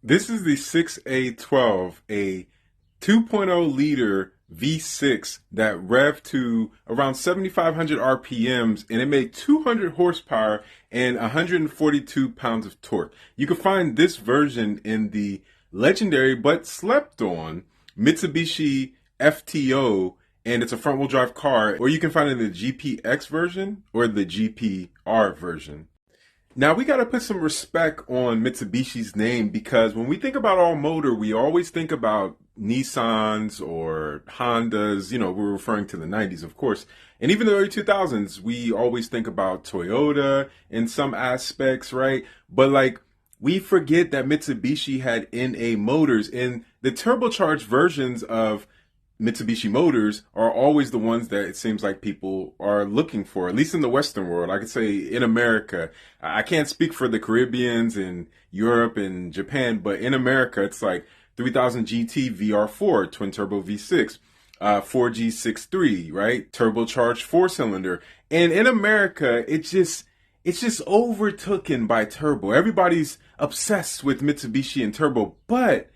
This is the 6A12, a 2.0 liter V6 that revved to around 7,500 RPMs, and it made 200 horsepower and 142 pounds of torque. You can find this version in the legendary but slept on Mitsubishi FTO, and it's a front wheel drive car, or you can find it in the GPX version or the GPR version. Now we got to put some respect on Mitsubishi's name, because when we think about all motor, we always think about Nissans or Hondas. We're referring to the 90s, of course. And even the early 2000s, we always think about Toyota in some aspects, right? But we forget that Mitsubishi had NA motors, and the turbocharged versions of Mitsubishi motors are always the ones that it seems like people are looking for, at least in the Western world. I could say in America. I can't speak for the Caribbeans and Europe and Japan, but in America, it's like 3000 GT VR4, twin turbo V6, 4G63, right? Turbocharged four cylinder. And in America, it's just overtaken by turbo. Everybody's obsessed with Mitsubishi and turbo, but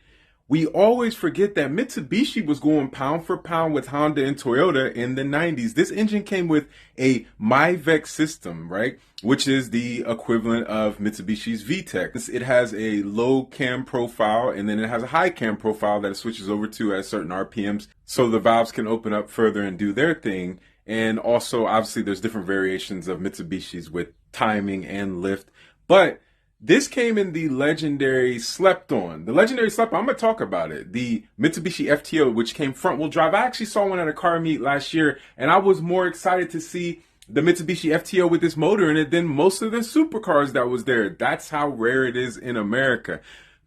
we always forget that Mitsubishi was going pound for pound with Honda and Toyota in the 90s. This engine came with a MyVec system, right? Which is the equivalent of Mitsubishi's VTEC. It has a low cam profile, and then it has a high cam profile that it switches over to at certain RPMs, so the valves can open up further and do their thing. And also, obviously, there's different variations of Mitsubishis with timing and lift. But this came in the legendary slept on. The legendary slept on, I'm going to talk about it. The Mitsubishi FTO, which came front wheel drive. I actually saw one at a car meet last year, and I was more excited to see the Mitsubishi FTO with this motor in it than most of the supercars that was there. That's how rare it is in America.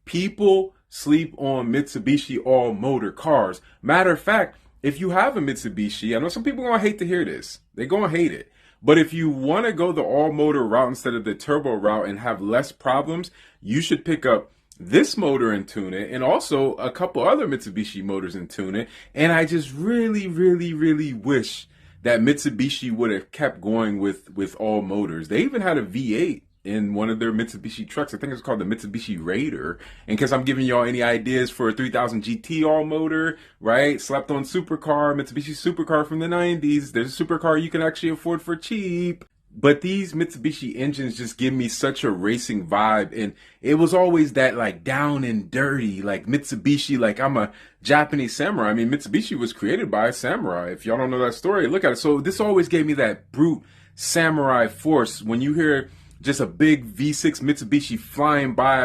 People sleep on Mitsubishi all motor cars. Matter of fact, if you have a Mitsubishi, I know some people are going to hate to hear this. They're going to hate it. But if you want to go the all-motor route instead of the turbo route and have less problems, you should pick up this motor and tune it, and also a couple other Mitsubishi motors and tune it. And I just really, really, really wish that Mitsubishi would have kept going with all motors. They even had a V8 in one of their Mitsubishi trucks. I think it's called the Mitsubishi Raider. In case I'm giving y'all any ideas for a 3000 GT all motor, right? Slept on supercar, Mitsubishi supercar from the 90s. There's a supercar you can actually afford for cheap. But these Mitsubishi engines just give me such a racing vibe. And it was always that down and dirty, like Mitsubishi, like I'm a Japanese samurai. I mean, Mitsubishi was created by a samurai. If y'all don't know that story, look at it. So this always gave me that brute samurai force. When you hear just a big V6 Mitsubishi flying by